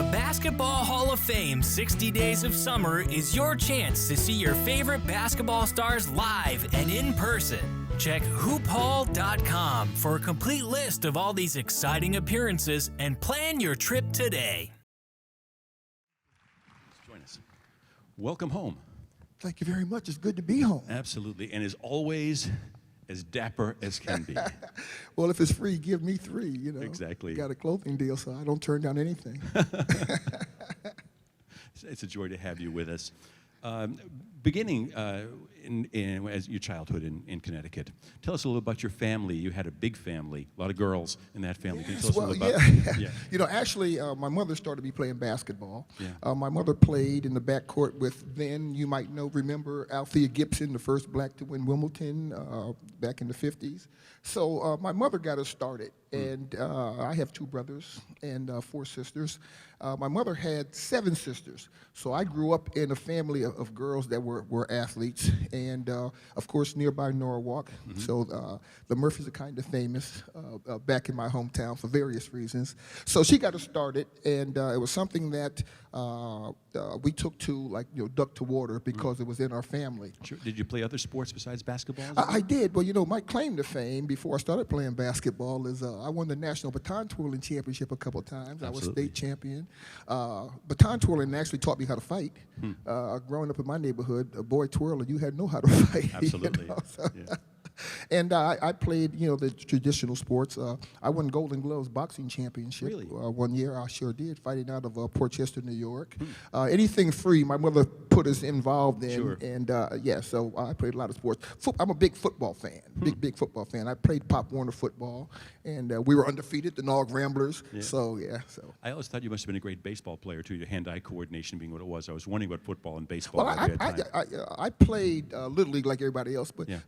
The Basketball Hall of Fame 60 Days of Summer is your chance to see your favorite basketball stars live and in person. Check hoophall.com for a complete list of all these exciting appearances and plan your trip today. Join us. Welcome home. Thank you very much. It's good to be home. Absolutely, and as always, as dapper as can be. Well, if it's free, give me 3, you know. Exactly. Got a clothing deal, so I don't turn down anything. It's a joy to have you with us. Beginning as your childhood in Connecticut, tell us a little about your family. You had a big family, a lot of girls in that family. Can you tell us a little about yeah. You know, actually, my mother started me playing basketball. Yeah. My mother played in the backcourt with, then you might remember Althea Gibson, the first black to win Wimbledon back in the 50s. So my mother got us started, and I have 2 brothers and 4 sisters. My mother had 7 sisters, so I grew up in a family of girls that were athletes, and of course nearby Norwalk. So the Murphys are kind of famous back in my hometown for various reasons. So she got us started, and it was something that we took to, like, duck to water because it was in our family. Sure. Did you play other sports besides basketball? I did, but my claim to fame before I started playing basketball is I won the National Baton Twirling Championship a couple of times. Absolutely. I was state champion. Baton twirling actually taught me how to fight. Growing up in my neighborhood, a boy twirler, you had to know how to fight. Absolutely. So, yeah. And I played, the traditional sports. I won Golden Gloves boxing championship. Really? 1 year. I sure did, fighting out of Port Chester, New York. Anything free, my mother put us involved in. Sure. And so I played a lot of sports. I'm a big football fan. Big football fan. I played Pop Warner football, and we were undefeated, the Nog Ramblers. Yeah. So. I always thought you must have been a great baseball player too. Your hand-eye coordination being what it was. I was wondering about football and baseball. Well, I played Little League like everybody else, but Yeah.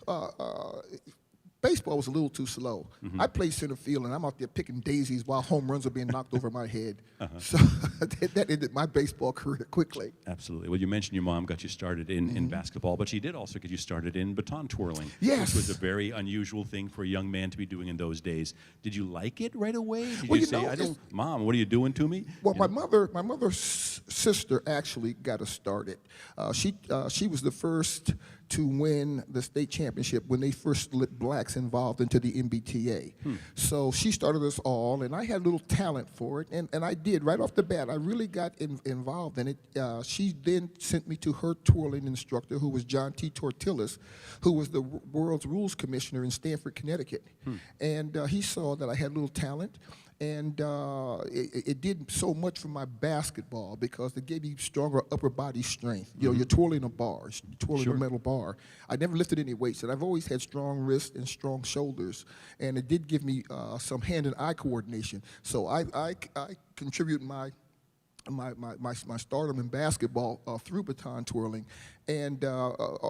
Baseball was a little too slow. I played center field, and I'm out there picking daisies while home runs are being knocked over my head. So that ended my baseball career quickly. Absolutely. Well, you mentioned your mom got you started in basketball, but she did also get you started in baton twirling. Yes. Which was a very unusual thing for a young man to be doing in those days. Did you like it right away? Did Well, you say, Mom, what are you doing to me? Well, my mother's sister actually got us started. She was the first to win the state championship when they first let blacks involved into the MBTA. So she started us all, and I had a little talent for it, and I did. Right off the bat, I really got involved in it. She then sent me to her twirling instructor, who was John T. Tortillas, who was the world's rules commissioner in Stamford, Connecticut. And he saw that I had a little talent. And it did so much for my basketball because it gave me stronger upper body strength. You're twirling a bar, twirling a metal bar. I never lifted any weights, and I've always had strong wrists and strong shoulders. And it did give me some hand and eye coordination. So I contribute my stardom in basketball through baton twirling. And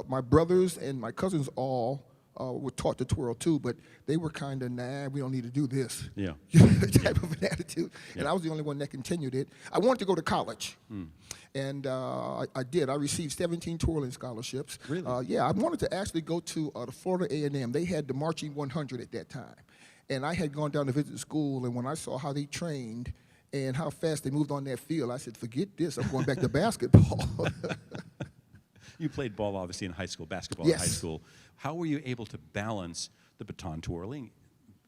my brothers and my cousins all were taught to twirl too, but they were kind of, we don't need to do this. Yeah. type of an attitude. Yeah. And I was the only one that continued it. I wanted to go to college. And I did. I received 17 twirling scholarships. Really? I wanted to actually go to the Florida A&M. They had the marching 100 at that time. And I had gone down to visit school, and when I saw how they trained and how fast they moved on that field, I said, forget this. I'm going back to basketball. You played ball, obviously, in high school, basketball Yes. in high school. How were you able to balance the baton twirling,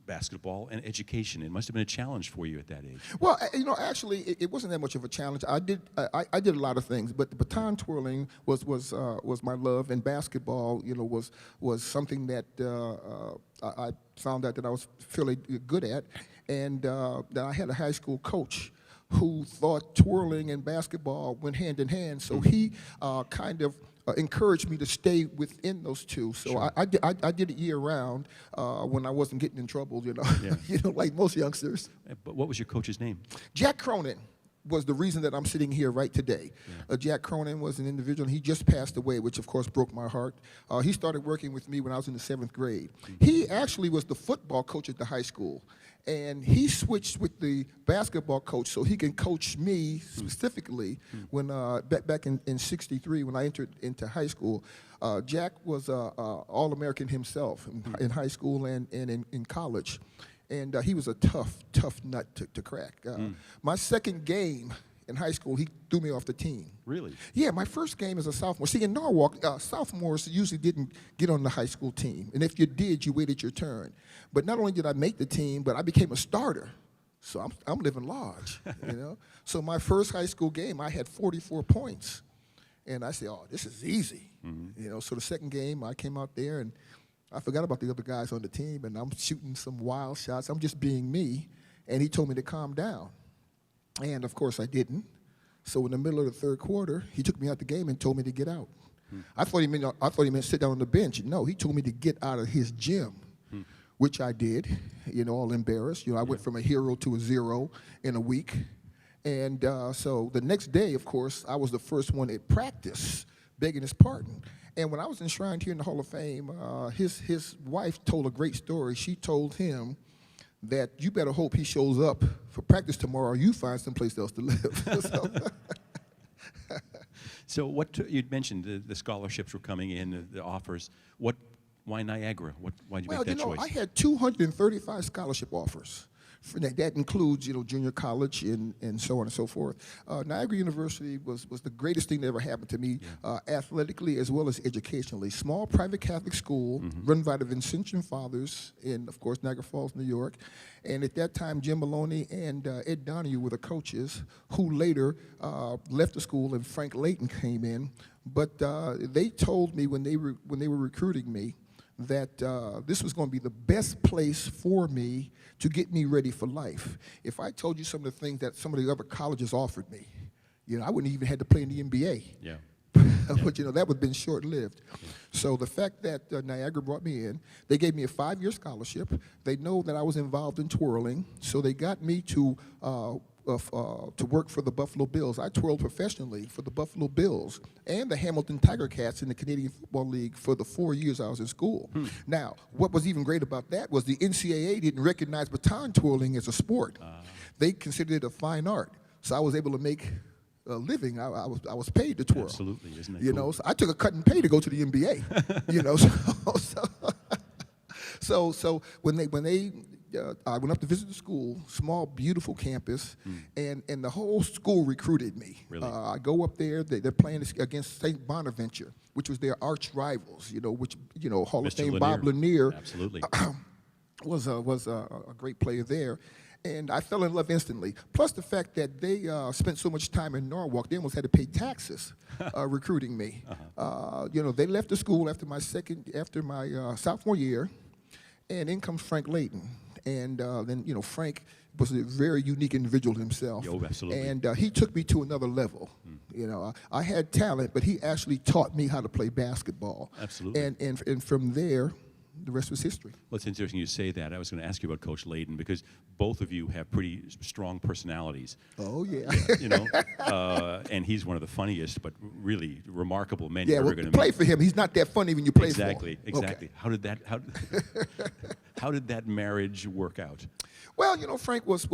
basketball, and education? It must have been a challenge for you at that age. Well, actually, it wasn't that much of a challenge. I did a lot of things, but the baton twirling was my love, and basketball, was something that I found out that I was fairly good at, and that I had a high school coach who thought twirling and basketball went hand in hand, so he kind of encouraged me to stay within those two. So Sure. I did it year round when I wasn't getting in trouble, Yeah. like most youngsters. But what was your coach's name? Jack Cronin was the reason that I'm sitting here right today. Yeah. Jack Cronin was an individual, and he just passed away, which of course broke my heart. He started working with me when I was in the 7th grade. He actually was the football coach at the high school, and he switched with the basketball coach so he can coach me specifically when back in '63 when I entered into high school. Jack was All-American himself in high school and in college. And he was a tough nut to crack. My second game in high school, he threw me off the team. Really? Yeah, my first game as a sophomore. See, in Norwalk, sophomores usually didn't get on the high school team. And if you did, you waited your turn. But not only did I make the team, but I became a starter. So I'm living large, you know. So my first high school game, I had 44 points. And I said, oh, this is easy. You know, so the second game, I came out there, and I forgot about the other guys on the team, and I'm shooting some wild shots. I'm just being me. And he told me to calm down. And, of course, I didn't. So in the middle of the third quarter, he took me out the game and told me to get out. I thought he meant sit down on the bench. No, he told me to get out of his gym, which I did, you know, all embarrassed. You know, I went from a hero to a zero in a week. And so the next day, of course, I was the first one at practice begging his pardon. And when I was enshrined here in the Hall of Fame, his wife told a great story. She told him that you better hope he shows up for practice tomorrow or you find someplace else to live. So what you'd mentioned the scholarships were coming in, the offers. Why Niagara? Why did you make that choice? I had 235 scholarship offers. That includes, you know, junior college and so on and so forth. Niagara University was the greatest thing that ever happened to me, athletically as well as educationally. Small private Catholic school run by the Vincentian Fathers in, of course, Niagara Falls, New York. And at that time, Jim Maloney and Ed Donahue were the coaches who later left the school, and Frank Layton came in. But they told me when they were recruiting me that this was going to be the best place for me to get me ready for life. If I told you some of the things that some of the other colleges offered me, you know, I wouldn't even have to play in the NBA. Yeah. But, you know, that would have been short-lived. Yeah. So the fact that Niagara brought me in, they gave me a 5-year scholarship. They know that I was involved in twirling, so they got me to work for the Buffalo Bills. I twirled professionally for the Buffalo Bills and the Hamilton Tiger Cats in the Canadian Football League for the 4 years I was in school. Now, what was even great about that was the NCAA didn't recognize baton twirling as a sport. They considered it a fine art. So I was able to make a living. I was paid to twirl. Absolutely, isn't that you cool? know, so I took a cut and pay to go to the NBA. You know, so when they I went up to visit the school, small, beautiful campus, and the whole school recruited me. Really? I go up there, they're playing against St. Bonaventure, which was their arch rivals, you know, which, you know, Hall of Mr. Fame Lanier. Bob Lanier Absolutely. was a great player there. And I fell in love instantly. Plus the fact that they spent so much time in Norwalk, they almost had to pay taxes recruiting me. You know, they left the school after my sophomore year, and in comes Frank Layton. And then, you know, Frank was a very unique individual himself. Oh, absolutely. And he took me to another level. You know, I had talent, but he actually taught me how to play basketball. Absolutely. And from there, the rest was history. Well, it's interesting you say that. I was going to ask you about Coach Layden because both of you have pretty strong personalities. Oh, yeah. You know, and he's one of the funniest, but really remarkable men you're well, ever going to meet. play for him. He's not that funny when you play for him. Exactly. Okay. How did that marriage work out? Well, you know, Frank was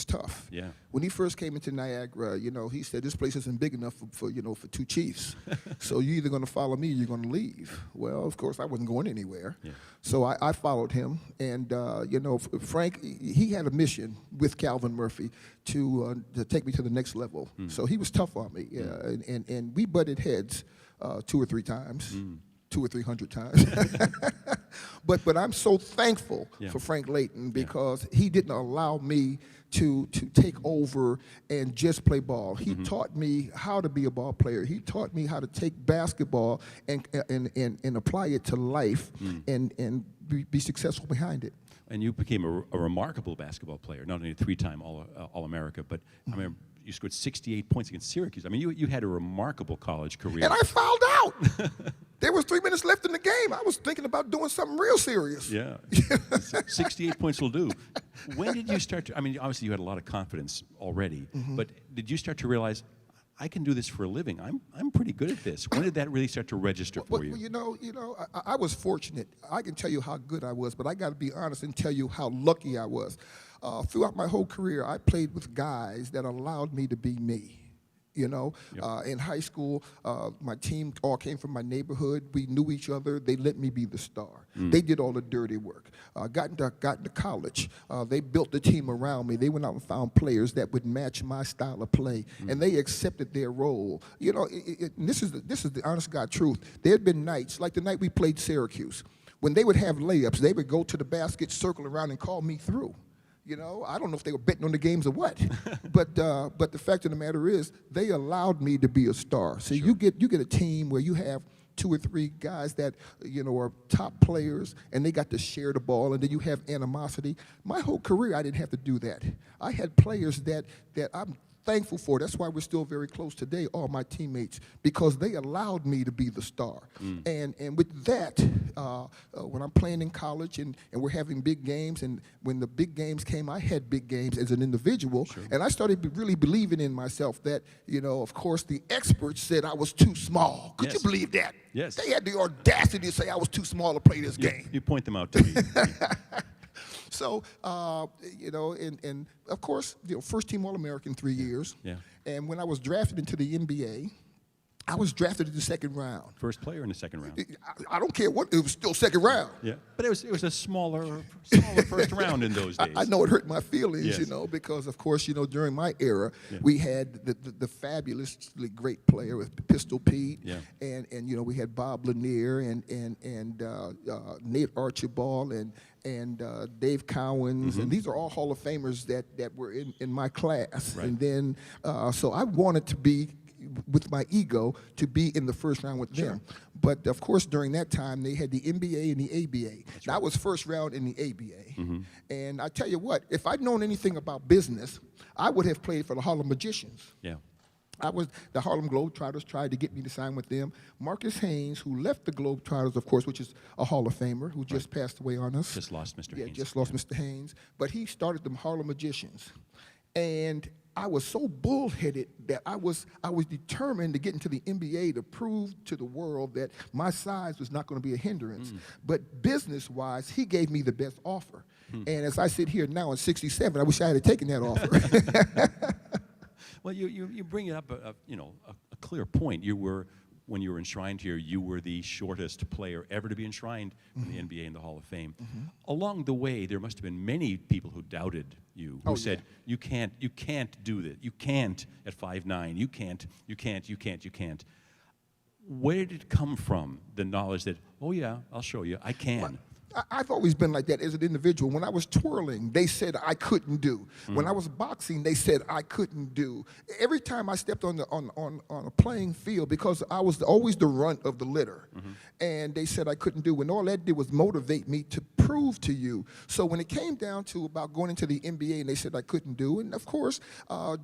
tough. Yeah. When he first came into Niagara, you know, he said this place isn't big enough for two chiefs. So you're either going to follow me or you're going to leave. Well, of course, I wasn't going anywhere. Yeah. So I followed him, and you know, Frank, he had a mission with Calvin Murphy to take me to the next level. So he was tough on me, and we butted heads 2 or 3 times. 200 or 300 times. but I'm so thankful for Frank Layton because he didn't allow me to take over and just play ball. He taught me how to be a ball player. He taught me how to take basketball and apply it to life and be successful behind it. And you became a remarkable basketball player, not only a 3-time All-America, but I remember you scored 68 points against Syracuse. I mean, you had a remarkable college career. And I fouled out. There was 3 minutes left in the game. I was thinking about doing something real serious. Yeah. 68 points will do. When did you start to, I mean, obviously you had a lot of confidence already, but did you start to realize, I can do this for a living. I'm pretty good at this. When did that really start to register for you? Well, you know, I was fortunate. I can tell you how good I was, but I got to be honest and tell you how lucky I was. Throughout my whole career, I played with guys that allowed me to be me. You know, in high school, my team all came from my neighborhood. We knew each other. They let me be the star. They did all the dirty work. Got into college. They built the team around me. They went out and found players that would match my style of play, and they accepted their role. You know, and this is the honest God truth. There had been nights, like the night we played Syracuse, when they would have layups, they would go to the basket, circle around, and call me through. You know, I don't know if they were betting on the games or what, but the fact of the matter is, they allowed me to be a star. So you get a team where you have 2 or 3 guys that, you know, are top players, and they got to share the ball, and then you have animosity. My whole career, I didn't have to do that. I had players that I'm thankful for. That's why we're still very close today, all my teammates, because they allowed me to be the star. And with that, when I'm playing in college and we're having big games, and when the big games came, I had big games as an individual, and I started really believing in myself that, you know, of course, the experts said I was too small. Could you believe that? Yes. They had the audacity to say I was too small to play this game. You point them out to me. So, you know, and of course, you know, first team All-American 3 years. Yeah. And when I was drafted into the NBA, I was drafted in the second round. First player in the second round. I don't care what, it was still second round. Yeah, but it was a smaller first round in those days. I know it hurt my feelings, Yes. you know, because of course, you know, during my era, we had the fabulously great player with Pistol Pete, and you know, we had Bob Lanier and Nate Archibald and Dave Cowens, and these are all Hall of Famers that were in my class. Right. And then, so I wanted to be, with my ego, to be in the first round with them. But of course, during that time, they had the NBA and the ABA. Now, I was first round in the ABA. And I tell you what, if I'd known anything about business, I would have played for the Harlem Magicians. Yeah. The Harlem Globetrotters tried to get me to sign with them. Marcus Haynes, who left the Globetrotters, of course, which is a Hall of Famer, who just passed away on us. Just lost Mr. Haynes. Yeah, just lost Mr. Haynes. But he started the Harlem Magicians. And I was so bullheaded that I was determined to get into the NBA to prove to the world that my size was not going to be a hindrance. But business-wise, he gave me the best offer. And as I sit here now at 67, I wish I had taken that offer. Well, you bring up a clear point. When you were enshrined here, you were the shortest player ever to be enshrined in the NBA and the Hall of Fame. Along the way, there must have been many people who doubted you, who said, you can't do this. You can't at 5'9". You can't. Where did it come from, the knowledge that, oh yeah, I'll show you, I can? I've always been like that as an individual. When I was twirling, they said I couldn't do. When I was boxing, they said I couldn't do. Every time I stepped on a playing field, because I was always the runt of the litter, and they said I couldn't do. And all that did was motivate me to prove to you. So when it came down to about going into the NBA, and they said I couldn't do, and of course,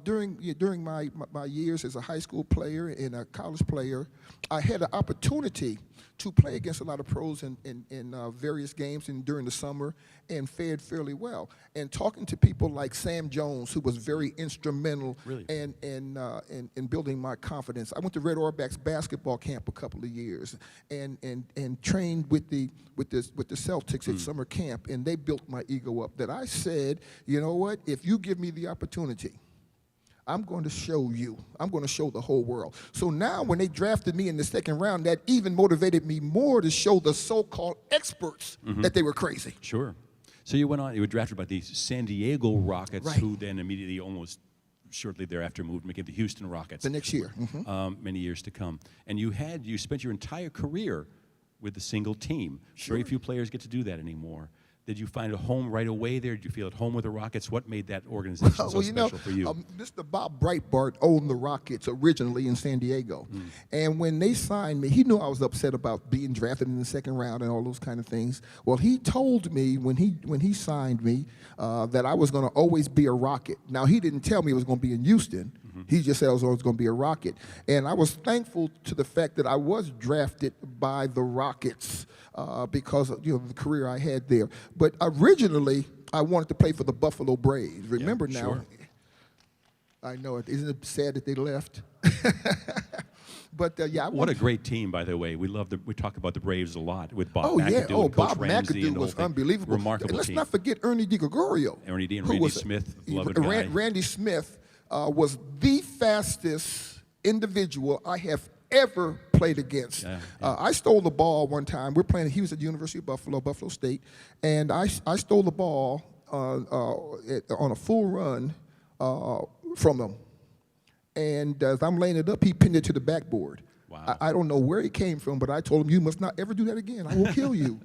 during my years as a high school player and a college player, I had an opportunity to play against a lot of pros in various games and during the summer, and fared fairly well. And talking to people like Sam Jones, who was very instrumental in building my confidence. I went to Red Auerbach's basketball camp a couple of years and trained with the Celtics at summer camp, and they built my ego up. That I said, you know what? If you give me the opportunity, I'm going to show you. I'm going to show the whole world. So now when they drafted me in the second round, that even motivated me more to show the so-called experts that they were crazy. Sure. So you were drafted by the San Diego Rockets, who then immediately, almost shortly thereafter, moved and became the Houston Rockets. The next year. Many years to come. And you spent your entire career with a single team. Sure. Very few players get to do that anymore. Did you find a home right away there? Did you feel at home with the Rockets? What made that organization so special for you? Mr. Bob Breitbart owned the Rockets originally in San Diego. And when they signed me, he knew I was upset about being drafted in the second round and all those kind of things. Well, he told me when he signed me that I was going to always be a Rocket. Now, he didn't tell me it was going to be in Houston. He just said I was always going to be a Rocket. And I was thankful to the fact that I was drafted by the Rockets because of the career I had there. But originally, I wanted to play for the Buffalo Braves. Remember now, sure. I know it. Isn't it sad that they left? But yeah, what a great team, by the way. We talk about the Braves a lot with Bob McAdoo. And Coach Bob Ramsey McAdoo was unbelievable. Remarkable Let's team. not forget Ernie DiGregorio. Ernie D and Randy Smith, beloved guy. Randy Smith was the fastest individual I have ever played against. I stole the ball one time. He was at the University of Buffalo State, and I stole the ball on a full run from him. And as I'm laying it up, he pinned it to the backboard. Wow. I don't know where he came from, but I told him, you must not ever do that again. I will kill you.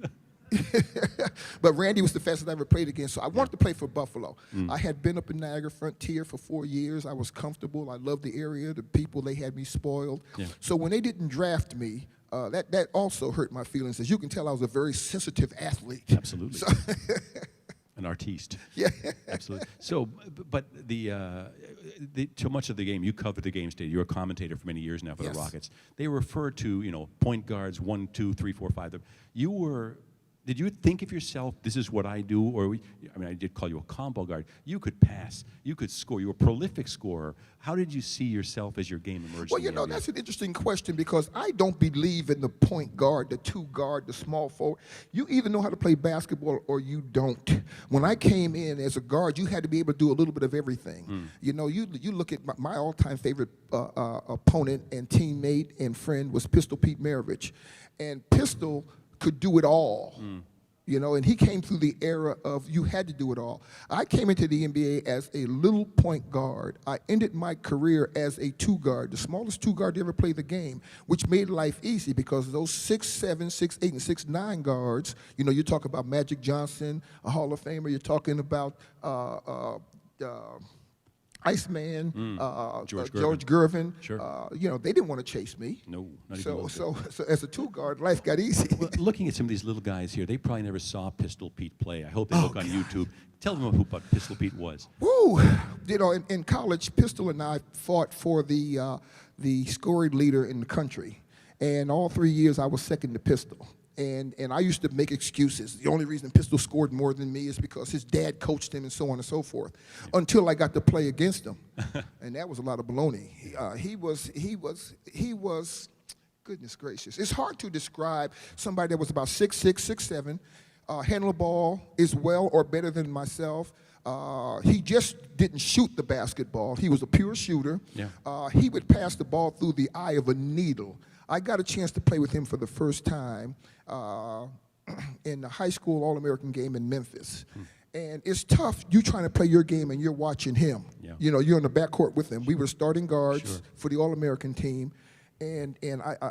But Randy was the fastest I ever played against, so I wanted to play for Buffalo. I had been up in Niagara Frontier for 4 years. I was comfortable. I loved the area, the people. They had me spoiled. Yeah. So when they didn't draft me, that also hurt my feelings. As you can tell, I was a very sensitive athlete. Absolutely. So an artiste. Yeah. Absolutely. So, but so much of the game, you covered the game state. You're a commentator for many years now for the Rockets. They refer to, point guards, 1, 2, 3, 4, 5. Did you think of yourself, this is what I do? Or, I did call you a combo guard. You could pass. You could score. You were a prolific scorer. How did you see yourself as your game emerged? Well, that's an interesting question because I don't believe in the point guard, the two guard, the small forward. You either know how to play basketball or you don't. When I came in as a guard, you had to be able to do a little bit of everything. You look at my all-time favorite opponent and teammate and friend was Pistol Pete Maravich. And Pistol could do it all, and he came through the era of you had to do it all. I came into the NBA as a little point guard. I ended my career as a two guard, the smallest two guard to ever play the game, which made life easy because those 6'7", 6'8", and 6'9" guards, you talk about Magic Johnson, a Hall of Famer, you're talking about Iceman, George Gervin. Sure. They didn't want to chase me. No, not even so as a two guard, life got easy. Well, looking at some of these little guys here, they probably never saw Pistol Pete play. I hope they look on YouTube. Tell them who Pistol Pete was. Woo! In college, Pistol and I fought for the scoring leader in the country, and all 3 years I was second to Pistol. And I used to make excuses. The only reason Pistol scored more than me is because his dad coached him and so on and so forth, until I got to play against him. And that was a lot of baloney. He was, goodness gracious. It's hard to describe somebody that was about 6'6", 6'7", handle the ball as well or better than myself. He just didn't shoot the basketball. He was a pure shooter. Yeah. He would pass the ball through the eye of a needle. I got a chance to play with him for the first time in the high school All-American game in Memphis. And it's tough. You trying to play your game and you're watching him. Yeah. You're in the backcourt with him. We were starting guards for the All-American team. And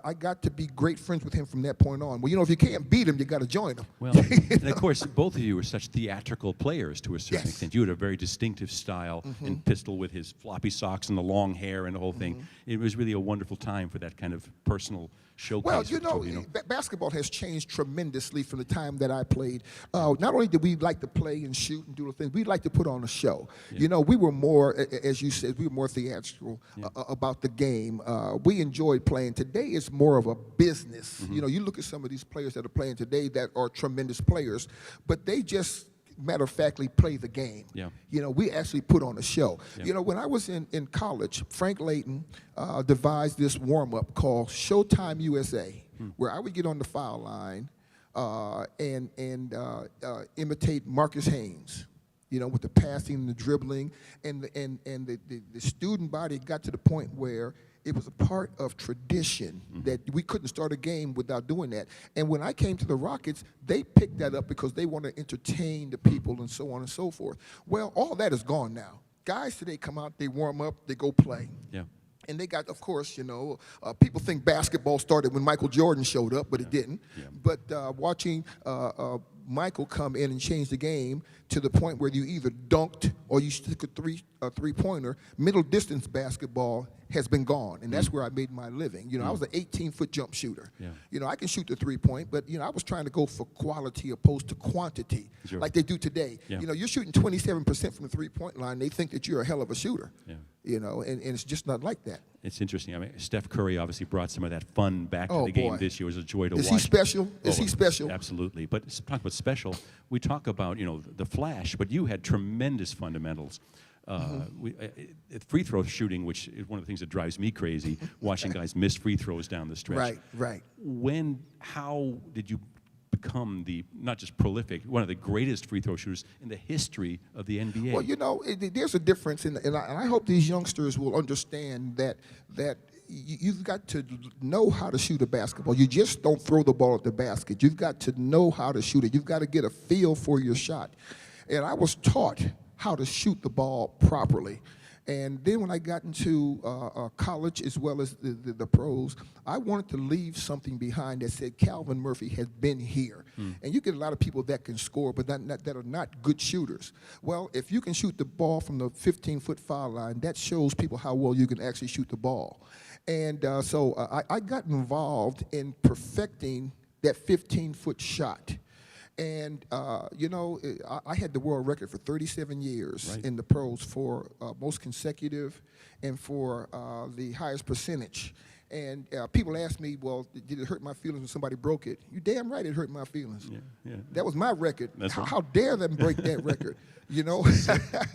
I got to be great friends with him from that point on. Well, if you can't beat him, you got to join him. Well, and of course, both of you were such theatrical players to a certain extent. You had a very distinctive style in Pistol with his floppy socks and the long hair and the whole thing. It was really a wonderful time for that kind of personal showcase. Well, basketball has changed tremendously from the time that I played. Not only did we like to play and shoot and do the things, we like to put on a show. Yeah. We were more, as you said, we were more theatrical about the game. We enjoyed playing. Today it's more of a business. You look at some of these players that are playing today that are tremendous players, but they just matter-of-factly play the game. Yeah. We actually put on a show. Yeah. When I was in college, Frank Layton devised this warm-up called Showtime USA, where I would get on the foul line and imitate Marcus Haynes, with the passing and the dribbling, and the student body got to the point where it was a part of tradition that we couldn't start a game without doing that. And when I came to the Rockets, they picked that up because they want to entertain the people and so on and so forth. Well, all that is gone now. Guys today come out, they warm up, they go play. Yeah. And they got, of course, people think basketball started when Michael Jordan showed up, but it didn't. Yeah. But watching Michael come in and change the game to the point where you either dunked or you took a three-pointer, middle distance basketball has been gone, and that's where I made my living. I was an 18-foot jump shooter. Yeah. I can shoot the three-point, but I was trying to go for quality opposed to quantity, like they do today. Yeah. You're shooting 27% from the three-point line. They think that you're a hell of a shooter. Yeah. And it's just not like that. It's interesting. Steph Curry obviously brought some of that fun back to the game this year. It was a joy to watch. Is he special? Is he special? Absolutely. But talk about special. We talk about the flash, but you had tremendous fundamentals. Free throw shooting, which is one of the things that drives me crazy, watching guys miss free throws down the stretch. Right. How did you become not just prolific, one of the greatest free throw shooters in the history of the NBA? Well, there's a difference, and I hope these youngsters will understand that you've got to know how to shoot a basketball. You just don't throw the ball at the basket. You've got to know how to shoot it. You've got to get a feel for your shot. And I was taught how to shoot the ball properly. And then when I got into college as well as the pros, I wanted to leave something behind that said Calvin Murphy has been here. And you get a lot of people that can score, but that are not good shooters. Well, if you can shoot the ball from the 15-foot foul line, that shows people how well you can actually shoot the ball. And so I got involved in perfecting that 15-foot shot. And, I had the world record for 37 years in the pros for most consecutive and for the highest percentage. And people ask me, well, did it hurt my feelings when somebody broke it? You damn right it hurt my feelings. Yeah. That was my record. That's right. How dare them break that record,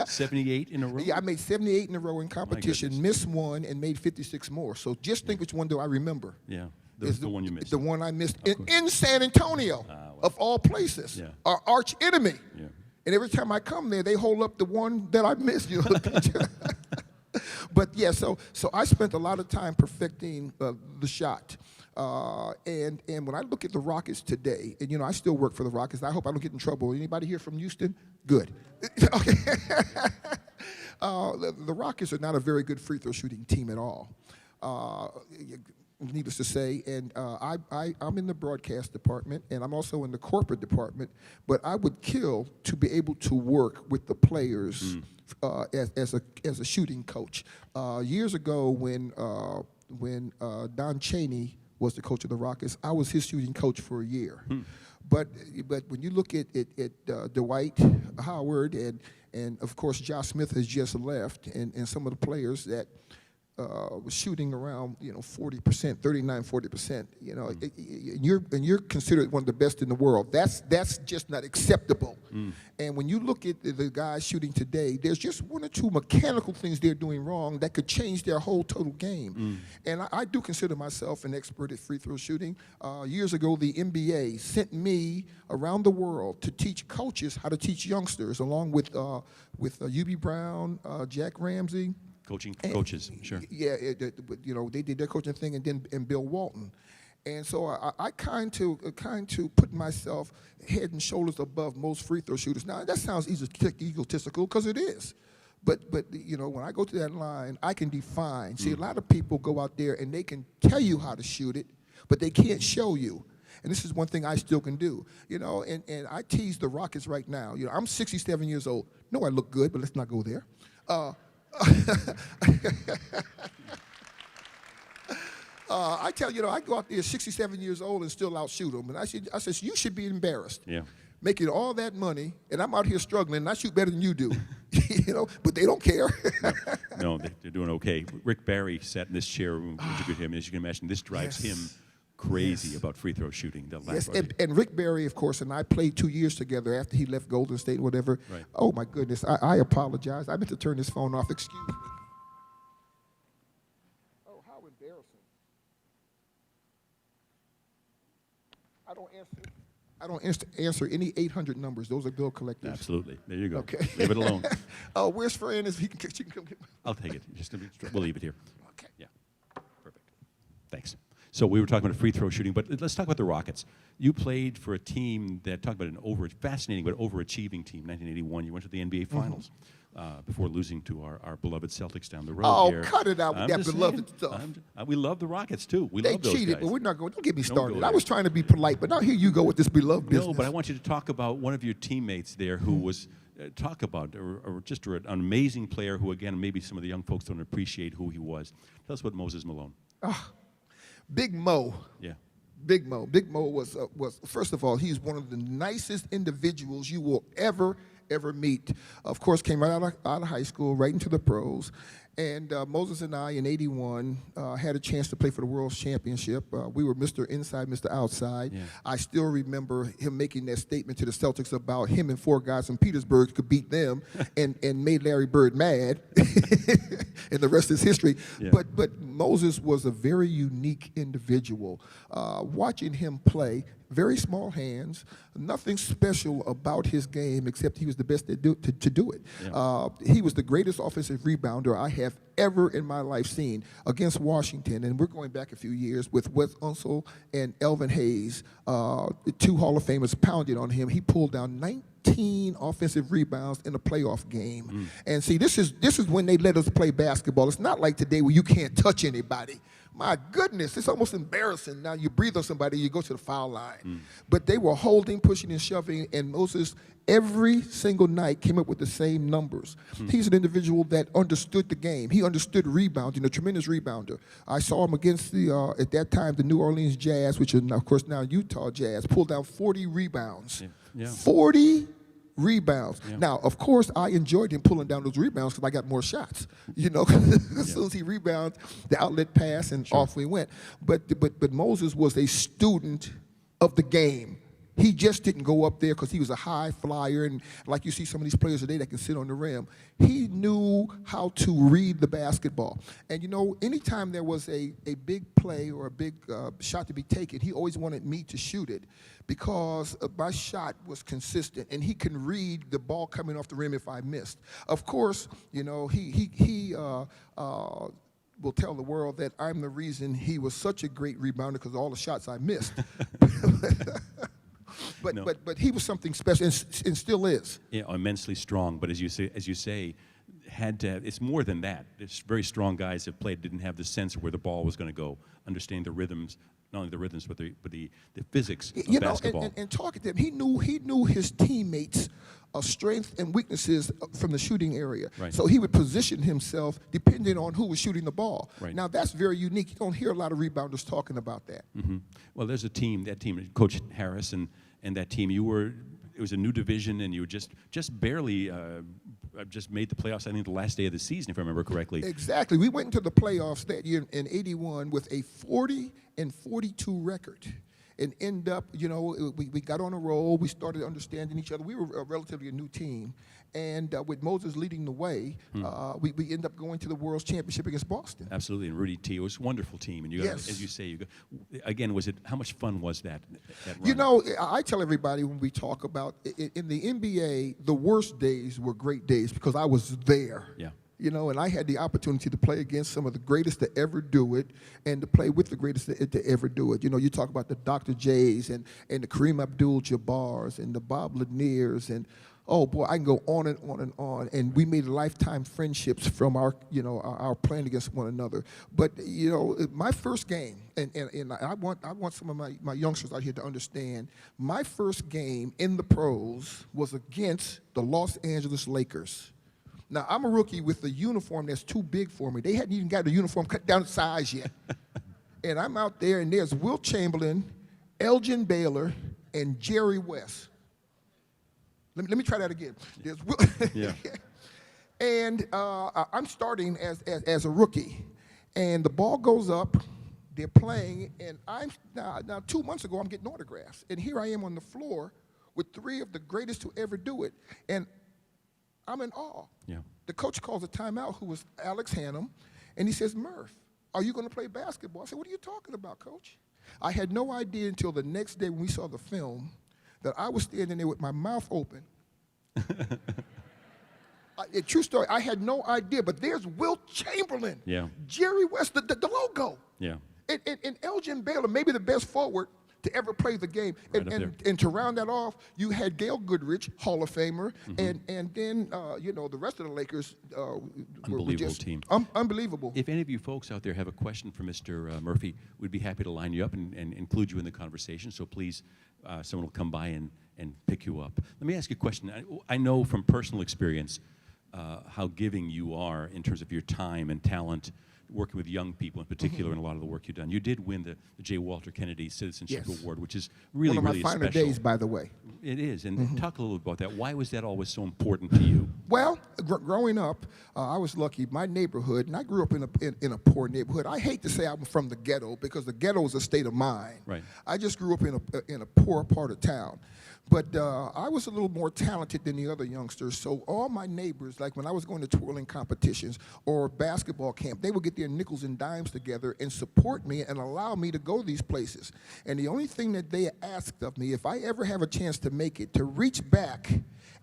78 in a row? Yeah, I made 78 in a row in competition, missed one, and made 56 more. So just think which one do I remember. Yeah. The one you missed. The one I missed in San Antonio, of all places, our arch enemy. Yeah. And every time I come there, they hold up the one that I missed. But yeah, so I spent a lot of time perfecting the shot. And when I look at the Rockets today, and I still work for the Rockets. I hope I don't get in trouble. Anybody here from Houston? Good. Okay. The Rockets are not a very good free throw shooting team at all. Needless to say, and I'm in the broadcast department, and I'm also in the corporate department, but I would kill to be able to work with the players as a shooting coach. Years ago, when Don Chaney was the coach of the Rockets, I was his shooting coach for a year. But when you look at Dwight Howard and of course Josh Smith has just left, and some of the players that was shooting around 40%, 39-40%. And you're considered one of the best in the world. That's just not acceptable. And when you look at the guys shooting today, there's just one or two mechanical things they're doing wrong that could change their whole total game. And I do consider myself an expert at free throw shooting. Years ago, the NBA sent me around the world to teach coaches how to teach youngsters, along with Hubie Brown, Jack Ramsey. Coaches, sure. Yeah, they did their coaching thing, and Bill Walton. And so I kind to put myself head and shoulders above most free throw shooters. Now, that sounds egotistical, because it is. But when I go to that line, I can define. See, a lot of people go out there, and they can tell you how to shoot it, but they can't show you. And this is one thing I still can do. And I tease the Rockets right now. I'm 67 years old. No, I look good, but let's not go there. I tell I go out there 67 years old and still outshoot them. And I said, you should be embarrassed. Yeah. Making all that money, and I'm out here struggling, and I shoot better than you do. But they don't care. No, they're doing okay. Rick Barry sat in this chair when we interviewed him. As you can imagine, this drives him crazy about free throw shooting. Yes, and Rick Barry, of course, and I played 2 years together after he left Golden State, whatever. Right. Oh, my goodness. I apologize. I meant to turn this phone off. Excuse me. Oh, how embarrassing. I don't answer any 800 numbers. Those are bill collectors. Absolutely. There you go. Okay. Leave it alone. Oh, where's Fran? She can come get I'll take it. We'll leave it here. Okay. Yeah. Perfect. Thanks. So we were talking about free throw shooting, but let's talk about the Rockets. You played for a team that, talk about an fascinating but overachieving team. 1981, you went to the NBA Finals before losing to our beloved Celtics down the road here. Oh, cut it out with that beloved stuff. We love the Rockets, too. They love those cheated, guys. but we're not going. Don't get me started. go I was trying to be polite, but now here you go with this beloved business. No, but I want you to talk about one of your teammates there who was, or just an amazing player who, again, maybe some of the young folks don't appreciate who he was. Tell us about Moses Malone. Big Mo. Yeah. Big Mo. Big Mo was first of all, he's one of the nicest individuals you will ever meet. Of course, came right out of high school, right into the pros, And Moses and I in '81 had a chance to play for the World Championship. We were Mr. Inside, Mr. Outside. Yeah. I still remember him making that statement to the Celtics about him and 4 guys from Petersburg could beat them and made Larry Bird mad. And the rest is history. Yeah. But Moses was a very unique individual. Watching him play, very small hands, nothing special about his game except he was the best to do it. Yeah. He was the greatest offensive rebounder I have ever in my life seen against Washington. And we're going back a few years with Wes Unseld and Elvin Hayes, 2 Hall of Famers pounded on him. He pulled down 19 offensive rebounds in a playoff game. And see, this is when they let us play basketball. It's not like today where you can't touch anybody. My goodness, it's almost embarrassing. Now you breathe on somebody, you go to the foul line. But they were holding, pushing, and shoving, and Moses every single night came up with the same numbers. He's an individual that understood the game. He understood rebounding, a tremendous rebounder. I saw him against the, at that time, the New Orleans Jazz, which is, of course, now Utah Jazz, pulled down 40 rebounds. Yeah. 40 rebounds. Yeah. Now, of course, I enjoyed him pulling down those rebounds because I got more shots. You know, as soon as he rebounded, the outlet pass, and off we went. But Moses was a student of the game. He just didn't go up there because he was a high flyer, and like you see some of these players today that can sit on the rim. He knew how to read the basketball. And, you know, anytime there was a big play or a big shot to be taken, he always wanted me to shoot it because my shot was consistent, and he can read the ball coming off the rim if I missed. Of course, you know, he will tell the world that I'm the reason he was such a great rebounder because of all the shots I missed. But he was something special and still is. Yeah, immensely strong. But as you say, had to. It's more than that. It's very strong guys that played didn't have the sense of where the ball was going to go, understanding the rhythms, not only the rhythms but the physics of basketball. And talking to him, he knew his teammates' strengths and weaknesses from the shooting area. Right. So he would position himself depending on who was shooting the ball. Right. Now that's very unique. You don't hear a lot of rebounders talking about that. Mm-hmm. Well, there's that team, Coach Harris and that team. It was a new division, and you were just barely just made the playoffs, I think, the last day of the season, if I remember correctly. Exactly. We went into the playoffs that year in '81 with a 40-42 record. And end up, you know, we got on a roll. We started understanding each other. We were relatively a new team. And with Moses leading the way, we end up going to the World Championship against Boston. Absolutely, and Rudy T. It was a wonderful team. And you got, as you say, again, how much fun was that run? You know, I tell everybody when we talk about, in the NBA, the worst days were great days because I was there. Yeah. You know, and I had the opportunity to play against some of the greatest to ever do it and to play with the greatest to ever do it. You know, you talk about the Dr. J's and the Kareem Abdul-Jabbars and the Bob Lanier's and, oh, boy, I can go on and on and on. And we made lifetime friendships from our playing against one another. But, you know, my first game, and I want some of my youngsters out here to understand, my first game in the pros was against the Los Angeles Lakers. Now, I'm a rookie with a uniform that's too big for me. They hadn't even got the uniform cut down to size yet. And I'm out there, and there's Wilt Chamberlain, Elgin Baylor, and Jerry West. Let me try that again. There's Yeah. And I'm starting as a rookie. And the ball goes up. They're playing. And now 2 months ago, I'm getting autographs. And here I am on the floor with 3 of the greatest to ever do it. And I'm in awe. Yeah. The coach calls a timeout, who was Alex Hannum, and he says, Murph, are you going to play basketball? I said, what are you talking about, Coach? I had no idea until the next day when we saw the film that I was standing there with my mouth open. True story, I had no idea, but there's Wilt Chamberlain, Jerry West, the logo. Yeah. And Elgin Baylor, maybe the best forward to ever play the game. And to round that off, you had Gail Goodrich, Hall of Famer, and then, the rest of the Lakers Unbelievable were just team. Unbelievable. If any of you folks out there have a question for Mr. Murphy, we'd be happy to line you up and include you in the conversation. So please, someone will come by and pick you up. Let me ask you a question. I know from personal experience how giving you are in terms of your time and talent. working with young people in particular in a lot of the work you've done. You did win the J. Walter Kennedy Citizenship Yes. Award, which is really, One of really my finer special. days, by the way. It is, and talk a little bit about that. Why was that always so important to you? Well, growing up, I was lucky. My neighborhood, and I grew up in a poor neighborhood. I hate to say I'm from the ghetto because the ghetto is a state of mind. Right. I just grew up in a poor part of town. But I was a little more talented than the other youngsters, so all my neighbors, like when I was going to twirling competitions or basketball camp, they would get their nickels and dimes together and support me and allow me to go these places. And the only thing that they asked of me, if I ever have a chance to make it, to reach back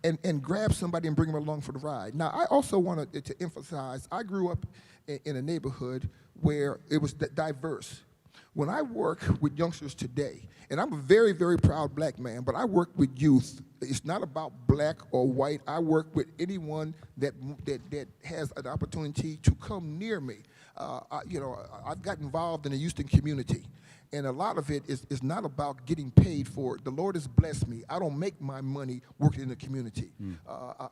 and grab somebody and bring them along for the ride. Now, I also wanted to emphasize, I grew up in a neighborhood where it was diverse. When I work with youngsters today, and I'm a very, very proud black man, but I work with youth. It's not about black or white. I work with anyone that has an opportunity to come near me. I've got involved in the Houston community, and a lot of it is not about getting paid for it. The Lord has blessed me. I don't make my money working in the community.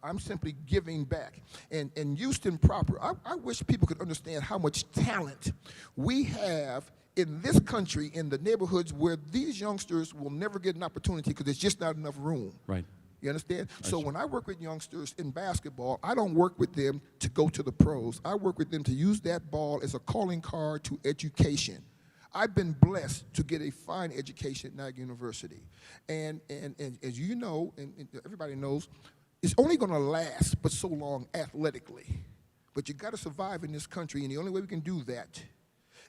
I'm simply giving back. And Houston proper, I wish people could understand how much talent we have in this country, in the neighborhoods where these youngsters will never get an opportunity because there's just not enough room. Right. You understand? So when I work with youngsters in basketball, I don't work with them to go to the pros. I work with them to use that ball as a calling card to education. I've been blessed to get a fine education at Niagara University. And as you know, and everybody knows, it's only going to last but so long athletically. But you got to survive in this country, and the only way we can do that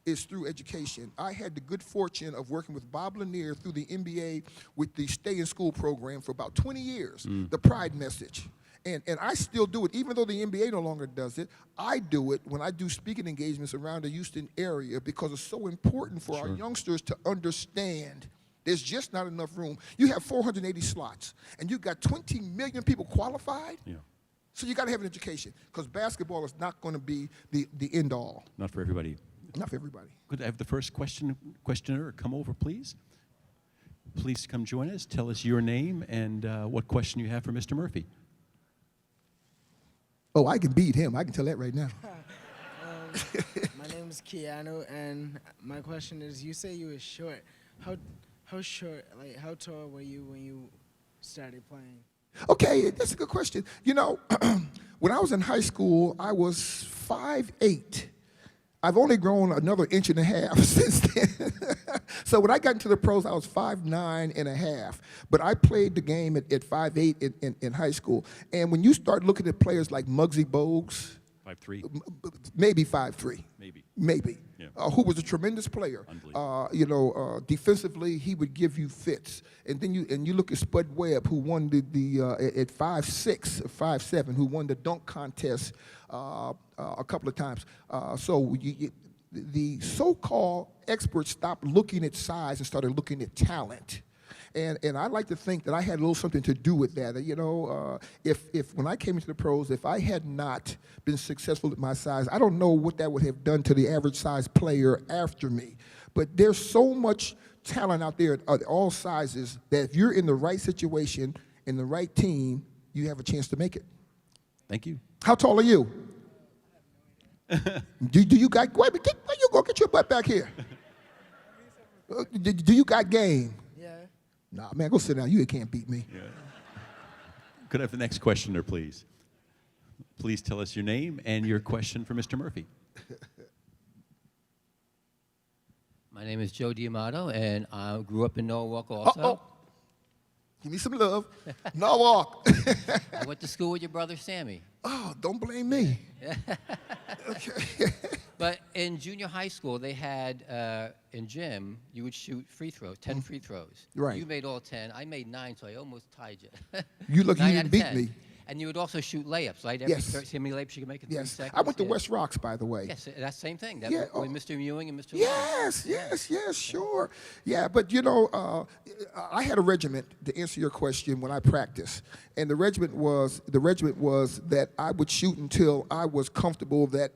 is through education. I had the good fortune of working with Bob Lanier through the NBA with the stay-in-school program for about 20 years, the Pride Message. And I still do it, even though the NBA no longer does it. I do it when I do speaking engagements around the Houston area because it's so important for our youngsters to understand there's just not enough room. You have 480 slots, and you've got 20 million people qualified. Yeah. So you got to have an education because basketball is not going to be the end all. Not for everybody. Not for everybody. Could I have the first questioner come over, please? Please come join us. Tell us your name and what question you have for Mr. Murphy. Oh, I can beat him. I can tell that right now. My name is Keanu, and my question is: you say you were short. How short? Like, how tall were you when you started playing? Okay, that's a good question. You know, when I was in high school, I was 5'8". I've only grown another 1.5 inches since then. So when I got into the pros, I was 5'9.5". But I played the game at 5'8" in high school. And when you start looking at players like Muggsy Bogues, 5'3". maybe 5'3". Maybe. Yeah. Who was a tremendous player. Defensively, he would give you fits. And then you look at Spud Webb, who won at 5'6", 5'7", who won the dunk contest a couple of times. So the so-called experts stopped looking at size and started looking at talent. And I like to think that I had a little something to do with that. If when I came into the pros, if I had not been successful at my size, I don't know what that would have done to the average size player after me. But there's so much talent out there at all sizes that if you're in the right situation, in the right team, you have a chance to make it. Thank you. How tall are you? do you got, wait, where you go? Get your butt back here. Do you got game? Yeah. Nah, man, go sit down. You can't beat me. Yeah. Could I have the next questioner, please? Please tell us your name and your question for Mr. Murphy. My name is Joe Diamato, and I grew up in Norwalk also. Give me some love. Norwalk. I went to school with your brother Sammy. Oh, don't blame me. Okay. But in junior high school, they had, in gym, you would shoot free throws, 10 free throws. Right. You made all 10. I made 9, so I almost tied you. You look, you 9 didn't out of beat 10. me. And you would also shoot layups, right? Yes. See how many layups you can make in 3 Yes. seconds? I went to Yeah. West Rocks, by the way. Yes, that's the same thing. That Yeah, with Mr. Ewing and Mr. Yes, yes, sure. Yeah, but I had a regiment, to answer your question, when I practiced. And the regiment was that I would shoot until I was comfortable that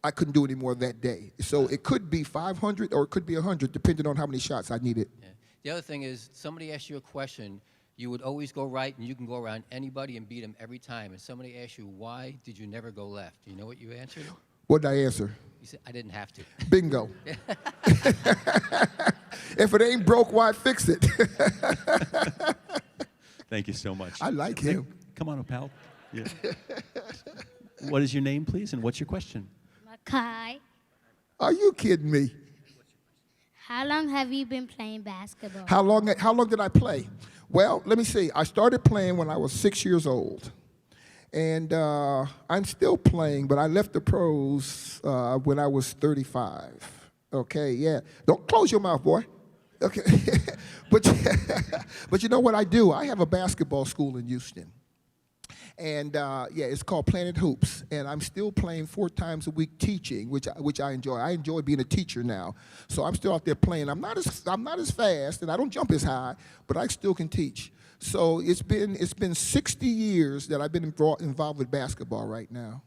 I couldn't do any more that day. So it could be 500 or it could be 100, depending on how many shots I needed. Yeah. The other thing is, somebody asks you a question, you would always go right, and you can go around anybody and beat them every time. And somebody asks you, why did you never go left? Do you know what you answered? What did I answer? You said, I didn't have to. Bingo. If it ain't broke, why fix it? Thank you so much. I like him. Come on, pal. Yeah. What is your name, please, and what's your question? Makai, Are you kidding me? how long have you been playing basketball? How long did I play? Well, let me see. I started playing when I was 6 years old. And I'm still playing, but I left the pros when I was 35. Okay, yeah. Don't close your mouth, boy. Okay. But you know what I do? I have a basketball school in Houston. And yeah, it's called Planet Hoops, and I'm still playing 4 times a week teaching, which I enjoy. I enjoy being a teacher now, so I'm still out there playing. I'm not as fast, and I don't jump as high, but I still can teach. So it's been 60 years that I've been involved with basketball right now.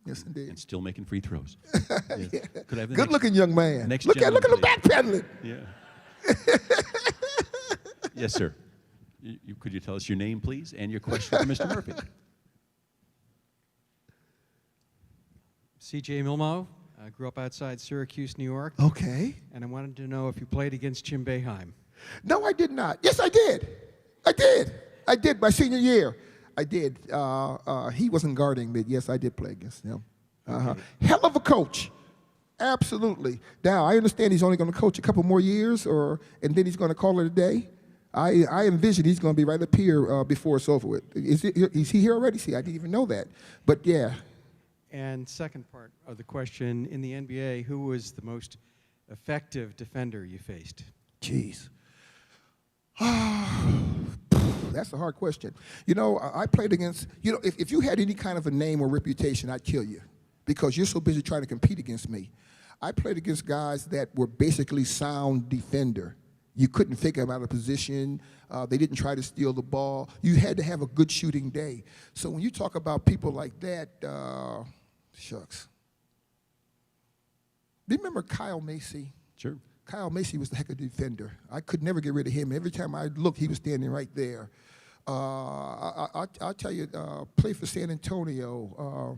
Yes, indeed. And still making free throws. Yes. Yeah. Could I have the Good-looking young man. next Look at him gentleman, backpedaling. Yeah. Yes, sir. Could you tell us your name, please, and your question for Mr. Murphy? C.J. Milmo. I grew up outside Syracuse, New York. Okay. And I wanted to know if you played against Jim Boeheim. No, I did not. Yes, I did. I did my senior year. I did. He wasn't guarding me. Yes, I did play against him. Okay. Hell of a coach. Absolutely. Now, I understand he's only going to coach a couple more years, and then he's going to call it a day. I envision he's going to be right up here before it's over with. Is he here already? See, I didn't even know that. But, yeah. And second part of the question, in the NBA, who was the most effective defender you faced? Jeez. That's a hard question. You know, I played against, you know, if you had any kind of a name or reputation, I'd kill you because you're so busy trying to compete against me. I played against guys that were basically sound defender. You couldn't figure them out of position. They didn't try to steal the ball. You had to have a good shooting day. So when you talk about people like that, shucks. Do you remember Kyle Macy? Sure. Kyle Macy was the heck of a defender. I could never get rid of him. Every time I looked, he was standing right there. I'll tell you, played for San Antonio.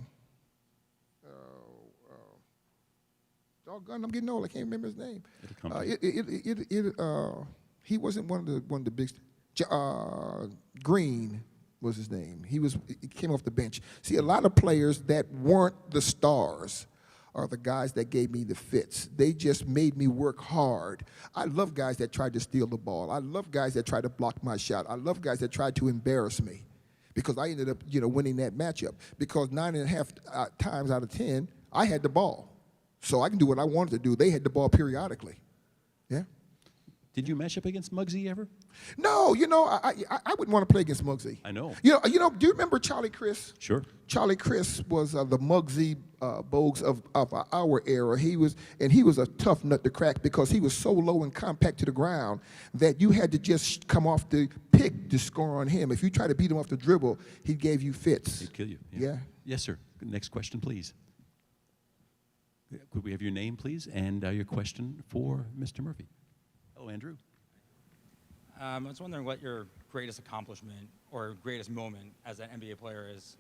Doggone, I'm getting old. I can't remember his name. It'll come to you. He wasn't one of the big. Green was his name. He came off the bench. See, a lot of players that weren't the stars are the guys that gave me the fits. They just made me work hard. I love guys that tried to steal the ball. I love guys that tried to block my shot. I love guys that tried to embarrass me because I ended up, winning that matchup because 9.5 times out of 10, I had the ball. So I can do what I wanted to do. They had the ball periodically. Yeah. Did you match up against Muggsy ever? No, I wouldn't want to play against Muggsy. I know. Do you remember Charlie Chris? Sure. Charlie Chris was the Muggsy Bogues of our era. He was a tough nut to crack because he was so low and compact to the ground that you had to just come off the pick to score on him. If you try to beat him off the dribble, he gave you fits. He'd kill you. Yeah. Yes, sir. Next question, please. Could we have your name, please, and your question for Mr. Murphy? Hello, Andrew. I was wondering what your greatest accomplishment or greatest moment as an NBA player is.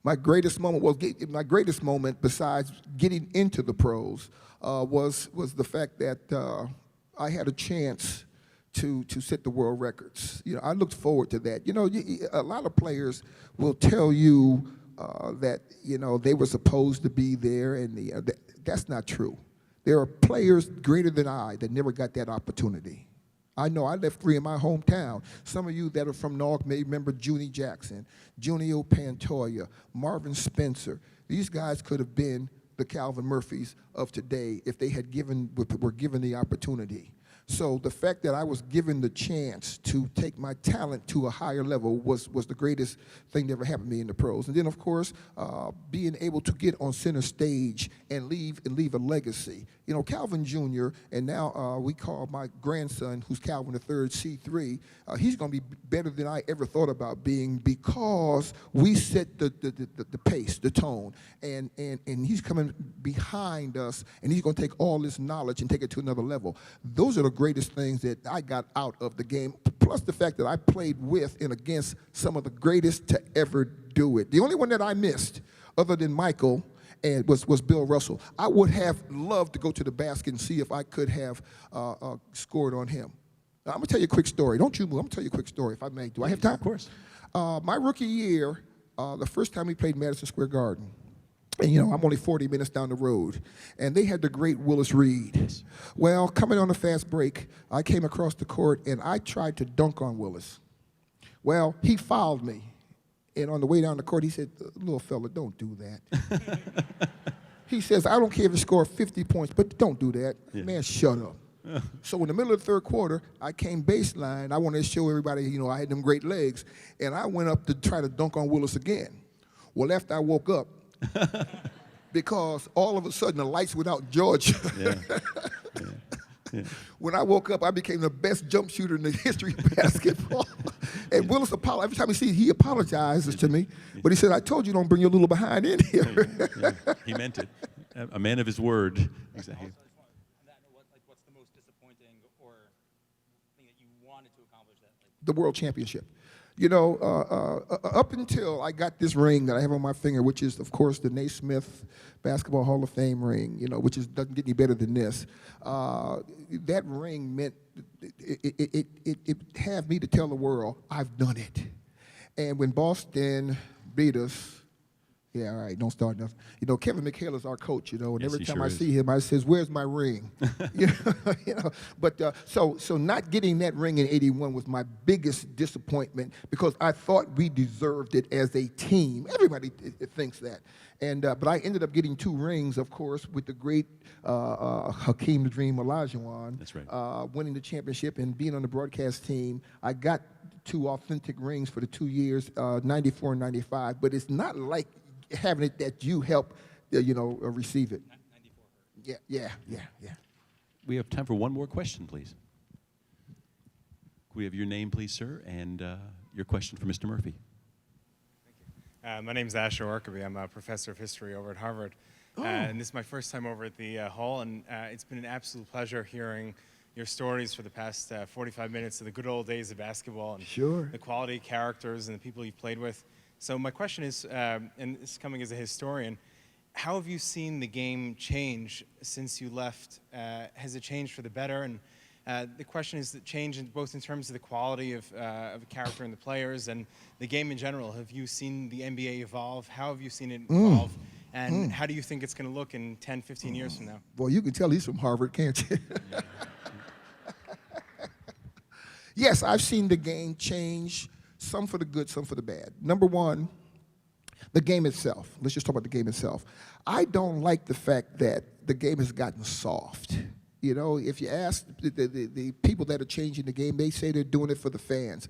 My greatest moment, besides getting into the pros, was the fact that I had a chance to set the world records. I looked forward to that. A lot of players will tell you that they were supposed to be there, and that's not true. There are players greater than I that never got that opportunity. I know I left 3 in my hometown. Some of you that are from North may remember Junie Jackson, Junio Pantoja, Marvin Spencer. These guys could have been the Calvin Murphys of today if they were given the opportunity. So the fact that I was given the chance to take my talent to a higher level was the greatest thing that ever happened to me in the pros. And then, of course, being able to get on center stage and leave a legacy. Calvin Jr., and now we call my grandson, who's Calvin III, C3, he's going to be better than I ever thought about being because we set the pace, the tone. And he's coming behind us, and he's going to take all this knowledge and take it to another level. Those are the greatest things that I got out of the game, plus the fact that I played with and against some of the greatest to ever do it. The only one that I missed, other than Michael and was Bill Russell. I would have loved to go to the basket and see if I could have scored on him. Now, I'm going to tell you a quick story. Don't you move. I'm going to tell you a quick story if I may. Do I have time? Of course. My rookie year, the first time we played Madison Square Garden, and, you know, I'm only 40 minutes down the road, and they had the great Willis Reed. Yes. Well, coming on a fast break, I came across the court, and I tried to dunk on Willis. Well, he fouled me, and on the way down the court, he said, "Little fella, don't do that." He says, "I don't care if you score 50 points, but don't do that." Yeah. Man, shut up. So in the middle of the third quarter, I came baseline. I wanted to show everybody, you know, I had them great legs, and I went up to try to dunk on Willis again. Well, after I woke up, because all of a sudden the lights went out in Georgia. When I woke up, I became the best jump shooter in the history of basketball. And Willis apologized. Every time he sees, he apologizes to me. But he said, "I told you don't bring your little behind in here." He meant it. A man of his word. Exactly. What's the most disappointing or thing that you wanted to accomplish that? The world championship. You know, up until I got this ring that I have on my finger, which is, of course, the Naismith Basketball Hall of Fame ring, you know, which doesn't get any better than this. That ring meant it had me to tell the world, I've done it. And when Boston beat us, yeah, all right, don't start nothing. You know, Kevin McHale is our coach, you know, and Yes, every he time sure I is. see him, I says, "Where's my ring?" you know, but so not getting that ring in '81 was my biggest disappointment because I thought we deserved it as a team. Everybody thinks that. And but I ended up getting 2 rings, of course, with the great Hakeem the Dream Olajuwon. That's right. Winning the championship and being on the broadcast team. I got 2 authentic rings for the 2 years, 94 and 95. But it's not like having it that you help, receive it. 94. Yeah. We have time for one more question, please. Could we have your name, please, sir, and your question for Mr. Murphy? My name is Asher Orkaby. I'm a professor of history over at Harvard. And this is my first time over at the Hall, and it's been an absolute pleasure hearing your stories for the past 45 minutes of the good old days of basketball and the quality characters and the people you've played with. So my question is, and this is coming as a historian, how have you seen the game change since you left? Has it changed for the better? And the question is, that change both in terms of the quality of a character and the players and the game in general. Have you seen the NBA evolve? How have you seen it evolve? And how do you think it's going to look in 10, 15 years from now? Well, you can tell he's from Harvard, can't you? Yes, I've seen the game change, some for the good, some for the bad. Number one, the game itself. Let's just talk about the game itself. I don't like the fact that the game has gotten soft. You know, if you ask the people that are changing the game, they say they're doing it for the fans.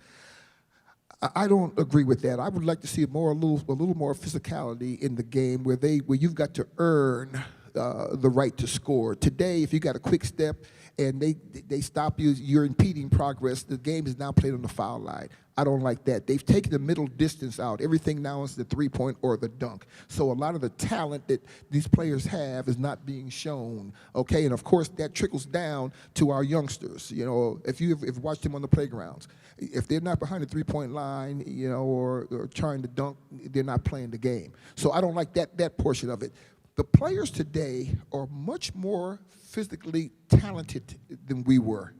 I don't agree with that. I would like to see a little more physicality in the game where you've got to earn the right to score. Today, if you got a quick step and they stop you, you're impeding progress. The game is now played on the foul line. I don't like that. They've taken the middle distance out. Everything now is the three-point or the dunk. So a lot of the talent that these players have is not being shown, okay? And, of course, that trickles down to our youngsters. You know, if you've watched them on the playgrounds, if they're not behind the three-point line, you know, or trying to dunk, they're not playing the game. So I don't like that portion of it. The players today are much more physically talented than we were.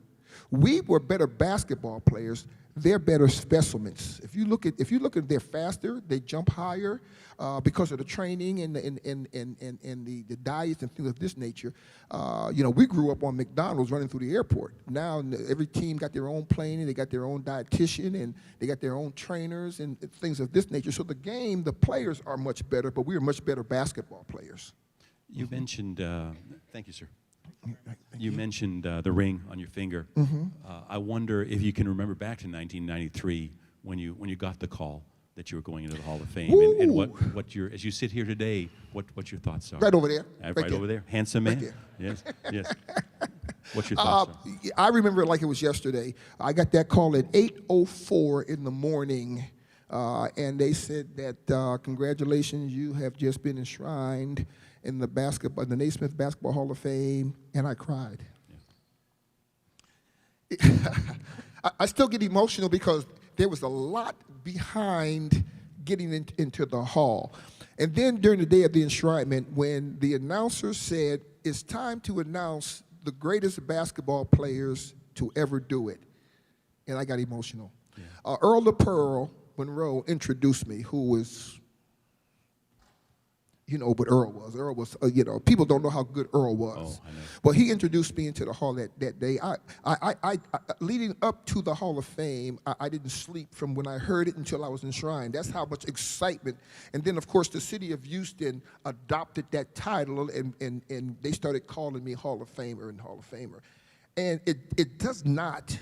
We were better basketball players. They're better specimens. If you look at they're faster, they jump higher because of the training and the diets and things of this nature. We grew up on McDonald's running through the airport. Now every team got their own plane, they got their own dietitian, and they got their own trainers and things of this nature. So the players are much better, but we are much better basketball players. You mentioned, thank you, sir. You mentioned the ring on your finger. I wonder if you can remember back to 1993 when you got the call that you were going into the Hall of Fame, and what your, as you sit here today, what your thoughts are. Right over there. Right over there. Handsome man. Right there. Yes. What's your thoughts? I remember it like it was yesterday. I got that call at 8:04 in the morning, and they said that congratulations, you have just been enshrined in the Naismith Basketball Hall of Fame, and I cried. Yeah. I still get emotional because there was a lot behind getting into the hall. And then during the day of the enshrinement, when the announcer said, it's time to announce the greatest basketball players to ever do it, and I got emotional. Yeah. Earl of Pearl Monroe introduced me, who was, you know what Earl was. Earl was, you know, people don't know how good Earl was. Oh, I know. Well, he introduced me into the hall that day. Leading up to the Hall of Fame, I didn't sleep from when I heard it until I was enshrined. That's how much excitement. And then, of course, the city of Houston adopted that title, and they started calling me Hall of Famer and Hall of Famer. And it does not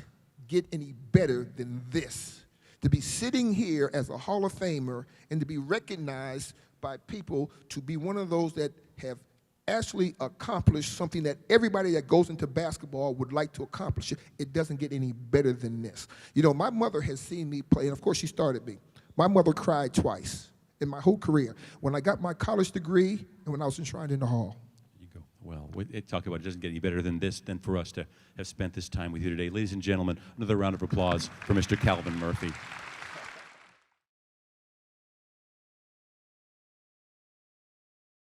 get any better than this, to be sitting here as a Hall of Famer and to be recognized by people to be one of those that have actually accomplished something that everybody that goes into basketball would like to accomplish. It doesn't get any better than this. You know, my mother has seen me play, and of course she started me. My mother cried twice in my whole career, when I got my college degree and when I was enshrined in the hall. There you go. Well, talk about it doesn't get any better than this, than for us to have spent this time with you today. Ladies and gentlemen, another round of applause for Mr. Calvin Murphy.